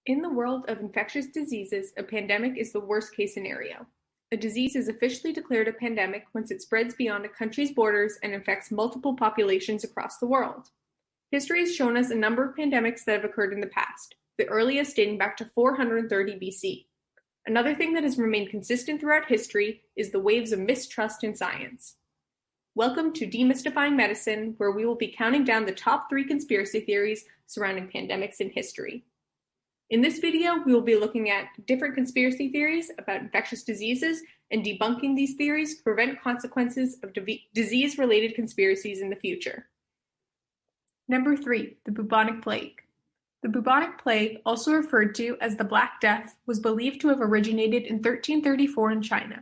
In the world of infectious diseases, a pandemic is the worst-case scenario. A disease is officially declared a pandemic once it spreads beyond a country's borders and infects multiple populations across the world. History has shown us a number of pandemics that have occurred in the past, the earliest dating back to 430 BC. Another thing that has remained consistent throughout history is the waves of mistrust in science. Welcome to Demystifying Medicine, where we will be counting down the top 3 conspiracy theories surrounding pandemics in history. In this video, we will be looking at different conspiracy theories about infectious diseases and debunking these theories to prevent consequences of disease-related conspiracies in the future. Number 3, the Bubonic Plague. The Bubonic Plague, also referred to as the Black Death, was believed to have originated in 1334 in China.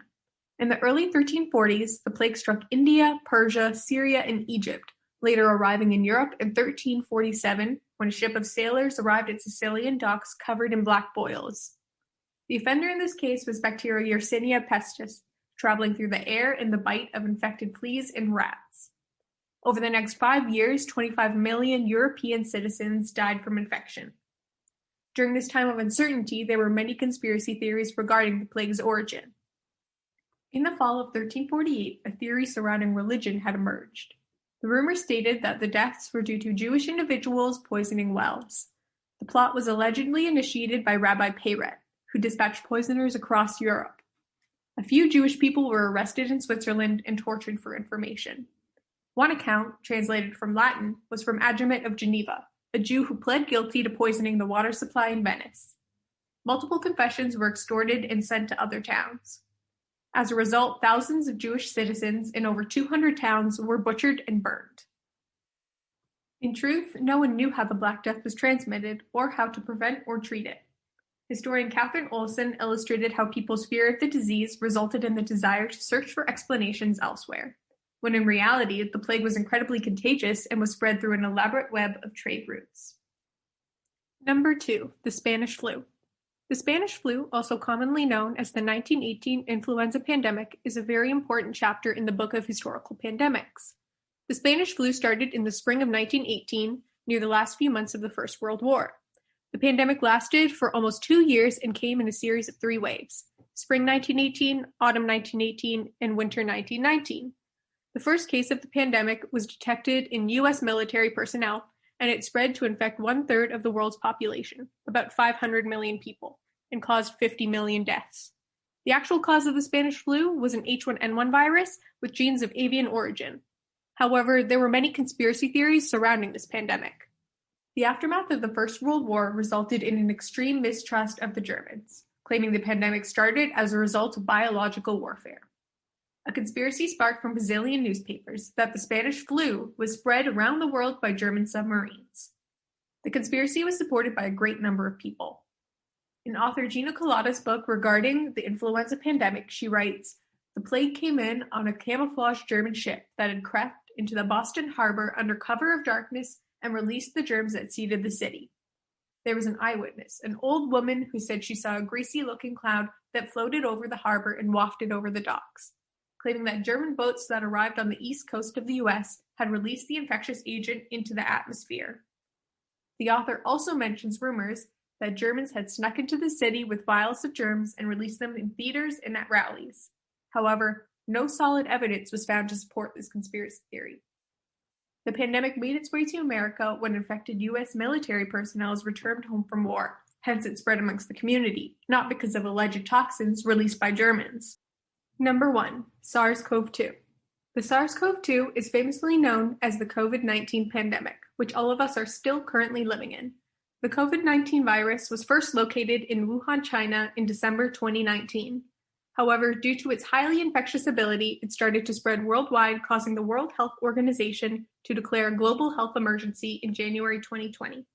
In the early 1340s, the plague struck India, Persia, Syria, and Egypt, later arriving in Europe in 1347 when a ship of sailors arrived at Sicilian docks covered in black boils. The offender in this case was bacteria Yersinia pestis, traveling through the air in the bite of infected fleas and rats. Over the next 5 years, 25 million European citizens died from infection. During this time of uncertainty, there were many conspiracy theories regarding the plague's origin. In the fall of 1348, a theory surrounding religion had emerged. The rumor stated that the deaths were due to Jewish individuals poisoning wells. The plot was allegedly initiated by Rabbi Peyret, who dispatched poisoners across Europe. A few Jewish people were arrested in Switzerland and tortured for information. One account, translated from Latin, was from Adjumit of Geneva, a Jew who pled guilty to poisoning the water supply in Venice. Multiple confessions were extorted and sent to other towns. As a result, thousands of Jewish citizens in over 200 towns were butchered and burned. In truth, no one knew how the Black Death was transmitted or how to prevent or treat it. Historian Catherine Olson illustrated how people's fear of the disease resulted in the desire to search for explanations elsewhere, when in reality, the plague was incredibly contagious and was spread through an elaborate web of trade routes. Number 2, the Spanish flu. The Spanish flu, also commonly known as the 1918 influenza pandemic, is a very important chapter in the book of historical pandemics. The Spanish flu started in the spring of 1918, near the last few months of the First World War. The pandemic lasted for almost 2 years and came in a series of 3 waves: spring 1918, autumn 1918, and winter 1919. The first case of the pandemic was detected in U.S. military personnel, and it spread to infect 1/3 of the world's population, about 500 million people, and caused 50 million deaths. The actual cause of the Spanish flu was an H1N1 virus with genes of avian origin. However, there were many conspiracy theories surrounding this pandemic. The aftermath of the First World War resulted in an extreme mistrust of the Germans, claiming the pandemic started as a result of biological warfare. A conspiracy sparked from Brazilian newspapers that the Spanish flu was spread around the world by German submarines. The conspiracy was supported by a great number of people. In author Gina Colada's book regarding the influenza pandemic, she writes, "The plague came in on a camouflaged German ship that had crept into the Boston harbor under cover of darkness and released the germs that seeded the city. There was an eyewitness, an old woman who said she saw a greasy-looking cloud that floated over the harbor and wafted over the docks, claiming that German boats that arrived on the east coast of the U.S. had released the infectious agent into the atmosphere." The author also mentions rumors that Germans had snuck into the city with vials of germs and released them in theaters and at rallies. However, no solid evidence was found to support this conspiracy theory. The pandemic made its way to America when infected U.S. military personnel returned home from war, hence it spread amongst the community, not because of alleged toxins released by Germans. Number 1, SARS Cove II. The SARS Cove II is famously known as the COVID-19 pandemic, which all of us are still currently living in. The COVID-19 virus was first located in Wuhan, China in December 2019. However, due to its highly infectious ability, it started to spread worldwide, causing the World Health Organization to declare a global health emergency in January 2020.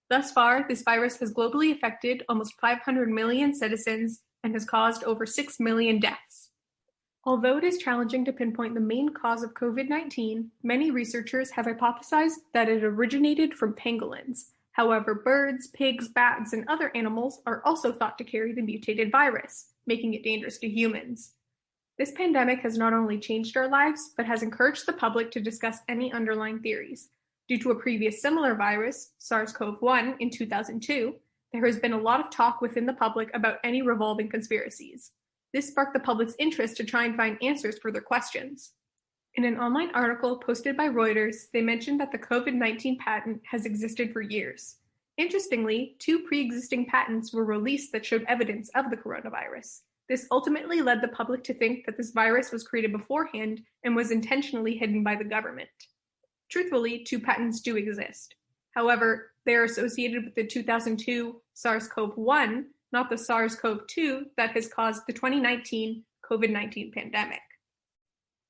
Thus far, this virus has globally affected almost 500 million citizens and has caused over 6 million deaths. Although it is challenging to pinpoint the main cause of COVID-19, many researchers have hypothesized that it originated from pangolins. However, birds, pigs, bats, and other animals are also thought to carry the mutated virus, making it dangerous to humans. This pandemic has not only changed our lives, but has encouraged the public to discuss any underlying theories. Due to a previous similar virus, SARS Cove I, in 2002, There has been a lot of talk within the public about any revolving conspiracies. This sparked the public's interest to try and find answers for their questions. In an online article posted by Reuters, they mentioned that the COVID-19 patent has existed for years. Interestingly, 2 pre-existing patents were released that showed evidence of the coronavirus. This ultimately led the public to think that this virus was created beforehand and was intentionally hidden by the government. Truthfully, 2 patents do exist. However, they are associated with the 2002 SARS Cove I, not the SARS Cove II that has caused the 2019 COVID-19 pandemic.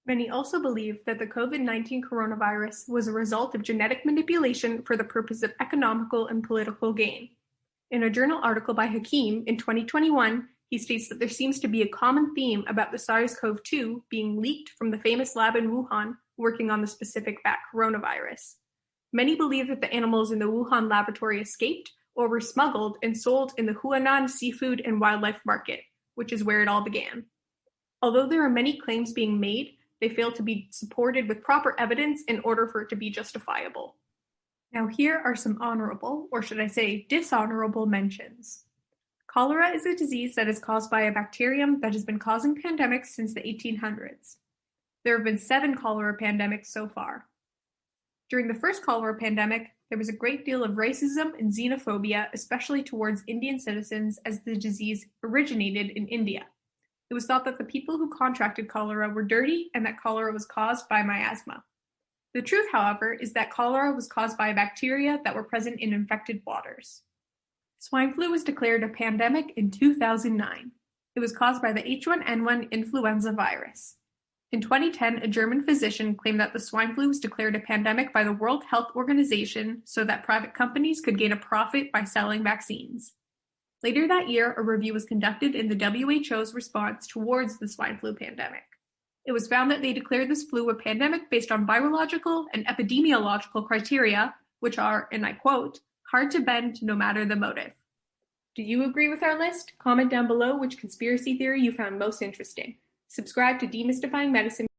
Many also believe that the COVID-19 coronavirus was a result of genetic manipulation for the purpose of economical and political gain. In a journal article by Hakim in 2021, he states that there seems to be a common theme about the SARS Cove II being leaked from the famous lab in Wuhan working on the specific bat coronavirus. Many believe that the animals in the Wuhan laboratory escaped or were smuggled and sold in the Huanan seafood and wildlife market, which is where it all began. Although there are many claims being made, they fail to be supported with proper evidence in order for it to be justifiable. Now here are some honorable, or should I say dishonorable mentions. Cholera is a disease that is caused by a bacterium that has been causing pandemics since the 1800s. There have been 7 cholera pandemics so far. During the first cholera pandemic, there was a great deal of racism and xenophobia, especially towards Indian citizens, as the disease originated in India. It was thought that the people who contracted cholera were dirty and that cholera was caused by miasma. The truth, however, is that cholera was caused by bacteria that were present in infected waters. Swine flu was declared a pandemic in 2009. It was caused by the H1N1 influenza virus. In 2010, a German physician claimed that the swine flu was declared a pandemic by the World Health Organization so that private companies could gain a profit by selling vaccines. Later that year, a review was conducted in the WHO's response towards the swine flu pandemic. It was found that they declared this flu a pandemic based on virological and epidemiological criteria, which are, and I quote, hard to bend no matter the motive. Do you agree with our list? Comment down below which conspiracy theory you found most interesting. Subscribe to Demystifying Medicine